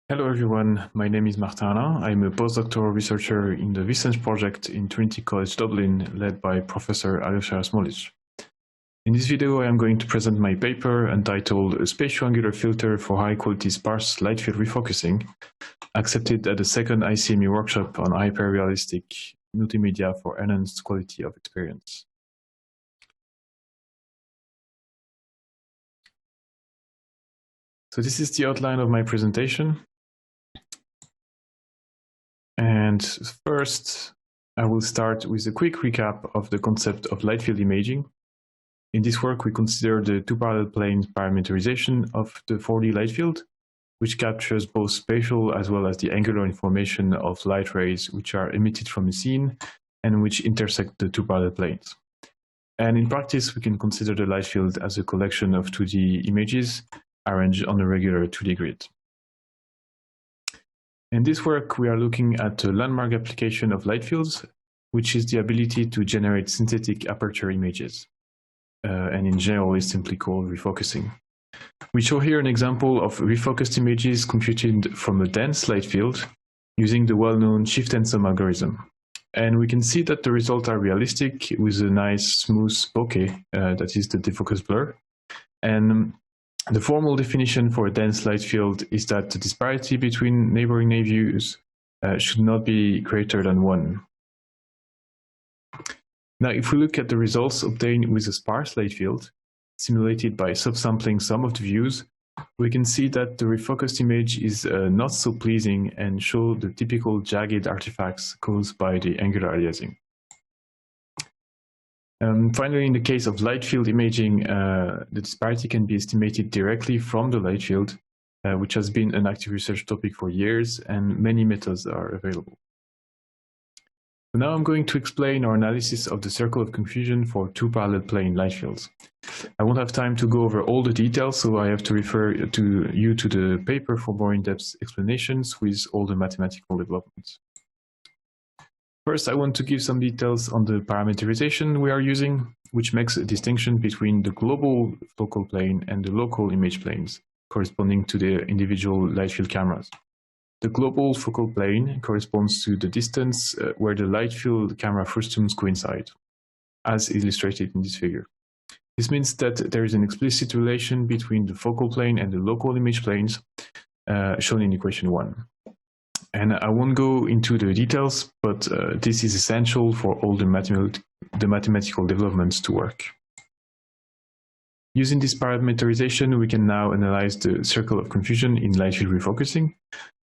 Hello everyone, my name is Martin. I'm a postdoctoral researcher in the research project in Trinity College Dublin, led by Professor Alyosha Smolic. In this video, I am going to present my paper entitled A Spatio-Angular Filter for High-Quality Sparse Light Field Refocusing, accepted at the Second ICME Workshop on Hyper-Realistic Multimedia for Enhanced Quality of Experience. So this is the outline of my presentation. And first, I will start with a quick recap of the concept of light field imaging. In this work, we consider the two parallel planes parameterization of the 4D light field, which captures both spatial as well as the angular information of light rays which are emitted from the scene and which intersect the two parallel planes. And in practice, we can consider the light field as a collection of 2D images arranged on a regular 2D grid. In this work, we are looking at a landmark application of light fields, which is the ability to generate synthetic aperture images. And in general is simply called refocusing. We show here an example of refocused images computed from a dense light field using the well-known shift and sum algorithm. And we can see that the results are realistic with a nice smooth bokeh, that is the defocus blur. And the formal definition for a dense light field is that the disparity between neighboring nave views should not be greater than 1. Now, if we look at the results obtained with a sparse light field, simulated by subsampling some of the views, we can see that the refocused image is not so pleasing and show the typical jagged artifacts caused by the angular aliasing. Finally, in the case of light field imaging, the disparity can be estimated directly from the light field, which has been an active research topic for years, and many methods are available. So now I'm going to explain our analysis of the circle of confusion for two parallel plane light fields. I won't have time to go over all the details, so I have to refer you to the paper for more in-depth explanations with all the mathematical developments. First, I want to give some details on the parameterization we are using, which makes a distinction between the global focal plane and the local image planes, corresponding to the individual light field cameras. The global focal plane corresponds to the distance where the light field camera frustums coincide, as illustrated in this figure. This means that there is an explicit relation between the focal plane and the local image planes, shown in equation 1. And I won't go into the details, but this is essential for all the mathematical developments to work. Using this parameterization, we can now analyze the circle of confusion in light field refocusing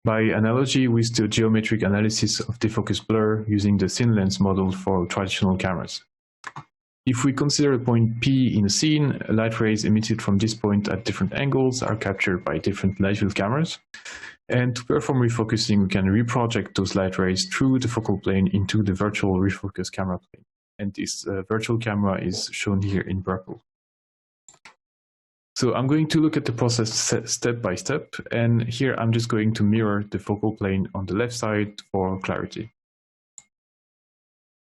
by analogy with the geometric analysis of defocus blur using the thin lens model for traditional cameras. If we consider a point P in a scene, light rays emitted from this point at different angles are captured by different light field cameras. And to perform refocusing, we can reproject those light rays through the focal plane into the virtual refocus camera plane. And this virtual camera is shown here in purple. So I'm going to look at the process step by step, and here I'm just going to mirror the focal plane on the left side for clarity.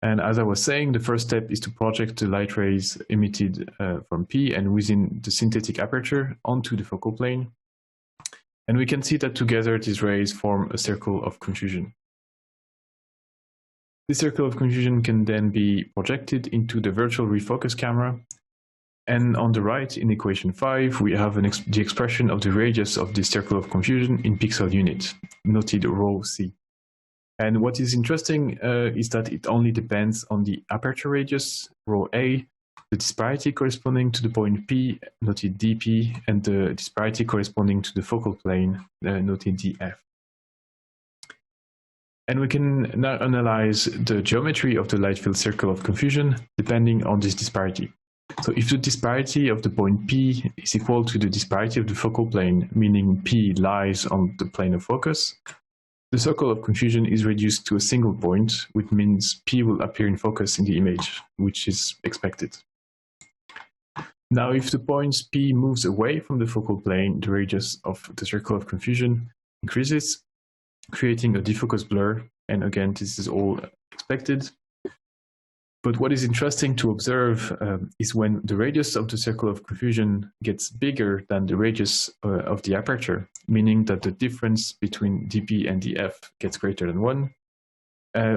And as I was saying, the first step is to project the light rays emitted from P and within the synthetic aperture onto the focal plane. And we can see that together these rays form a circle of confusion. This circle of confusion can then be projected into the virtual refocus camera. And on the right, in equation 5, we have the expression of the radius of this circle of confusion in pixel units, noted rho c. And what is interesting is that it only depends on the aperture radius, rho a, the disparity corresponding to the point P, noted dp, and the disparity corresponding to the focal plane, noted df. And we can now analyze the geometry of the light field circle of confusion depending on this disparity. So if the disparity of the point P is equal to the disparity of the focal plane, meaning P lies on the plane of focus, the circle of confusion is reduced to a single point, which means P will appear in focus in the image, which is expected. Now, if the point P moves away from the focal plane, the radius of the circle of confusion increases, creating a defocus blur. And again, this is all expected. But what is interesting to observe is when the radius of the circle of confusion gets bigger than the radius of the aperture, meaning that the difference between dp and df gets greater than 1,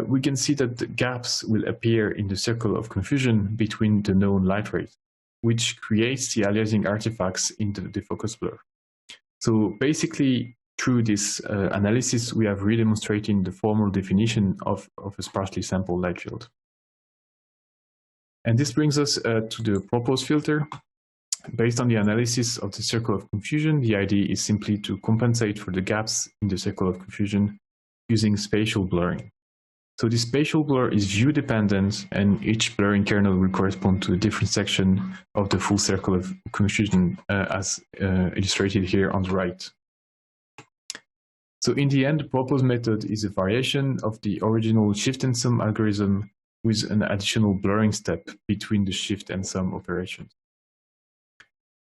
we can see that the gaps will appear in the circle of confusion between the known light rays, which creates the aliasing artifacts in the defocus blur. So basically, through this analysis, we have redemonstrated the formal definition of a sparsely sampled light field. And this brings us to the proposed filter. Based on the analysis of the circle of confusion, the idea is simply to compensate for the gaps in the circle of confusion using spatial blurring. So this spatial blur is view dependent, and each blurring kernel will correspond to a different section of the full circle of confusion as illustrated here on the right. So in the end, the proposed method is a variation of the original shift and sum algorithm with an additional blurring step between the shift and sum operations.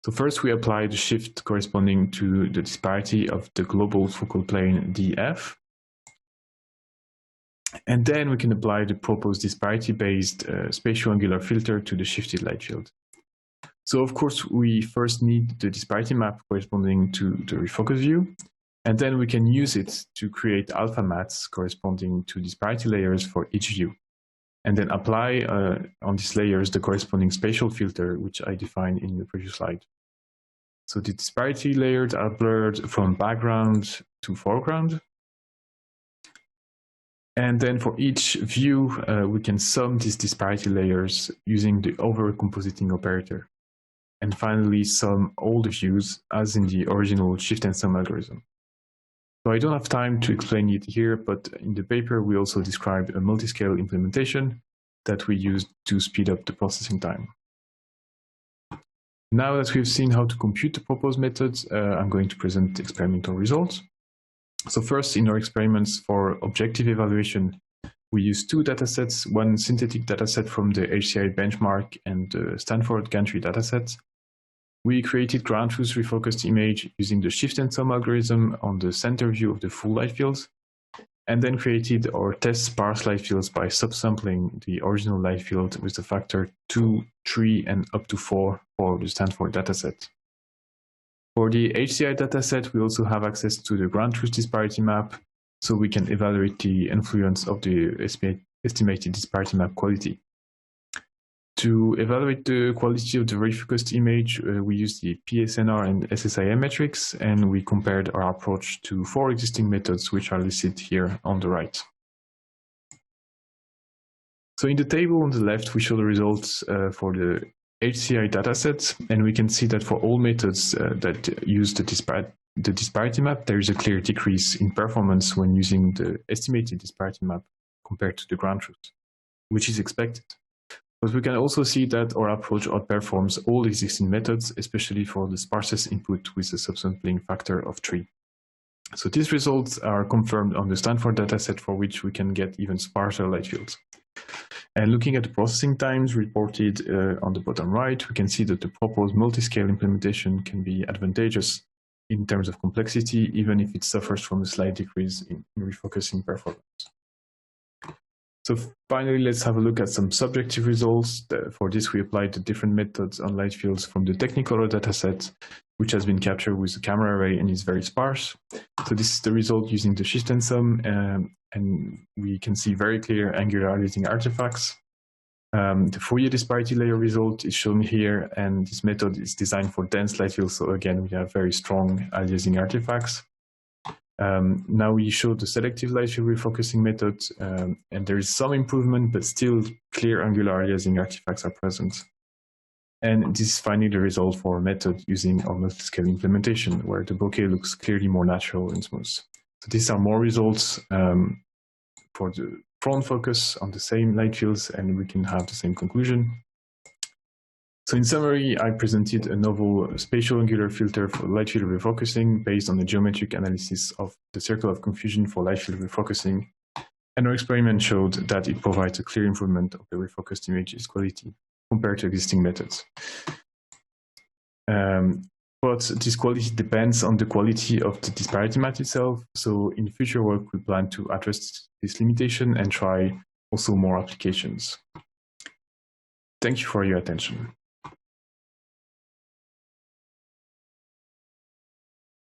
So first we apply the shift corresponding to the disparity of the global focal plane df. And then we can apply the proposed disparity-based spatio-angular filter to the shifted light field. So of course, we first need the disparity map corresponding to the refocus view, and then we can use it to create alpha mats corresponding to disparity layers for each view, and then apply on these layers the corresponding spatial filter, which I defined in the previous slide. So the disparity layers are blurred from background to foreground. And then for each view, we can sum these disparity layers using the overcompositing operator. And finally, sum all the views as in the original shift and sum algorithm. So I don't have time to explain it here, but in the paper, we also described a multi-scale implementation that we used to speed up the processing time. Now that we've seen how to compute the proposed methods, I'm going to present experimental results. So first, in our experiments for objective evaluation, we used two datasets, one synthetic dataset from the HCI benchmark and the Stanford Gantry dataset. We created ground truth refocused image using the shift and sum algorithm on the center view of the full light fields, and then created our test sparse light fields by subsampling the original light field with the factor 2, 3, and up to 4 for the Stanford dataset. For the HCI dataset, we also have access to the ground truth disparity map, so we can evaluate the influence of the estimated disparity map quality. To evaluate the quality of the refocused image, we used the PSNR and SSIM metrics, and we compared our approach to 4 existing methods, which are listed here on the right. So in the table on the left, we show the results for the HCI dataset, and we can see that for all methods that use the disparity map, there is a clear decrease in performance when using the estimated disparity map compared to the ground truth, which is expected. But we can also see that our approach outperforms all existing methods, especially for the sparsest input with a subsampling factor of 3. So these results are confirmed on the Stanford dataset, for which we can get even sparser light fields. And looking at the processing times reported on the bottom right, we can see that the proposed multi-scale implementation can be advantageous in terms of complexity, even if it suffers from a slight decrease in refocusing performance. So finally, let's have a look at some subjective results. For this, we applied the different methods on light fields from the Technicolor dataset, which has been captured with a camera array and is very sparse. So this is the result using the shift and sum, and we can see very clear angular aliasing artifacts. The Fourier disparity layer result is shown here, and this method is designed for dense light fields. So again, we have very strong aliasing artifacts. Now we show the selective light field refocusing method, and there is some improvement, but still clear angular aliasing artifacts are present. And this is finally the result for our method using our multi-scale implementation, where the bokeh looks clearly more natural and smooth. So these are more results for the front focus on the same light fields, and we can have the same conclusion. So in summary, I presented a novel spatial angular filter for light field refocusing based on the geometric analysis of the circle of confusion for light field refocusing. And our experiment showed that it provides a clear improvement of the refocused image's quality compared to existing methods. But this quality depends on the quality of the disparity map itself. So in future work, we plan to address this limitation and try also more applications. Thank you for your attention.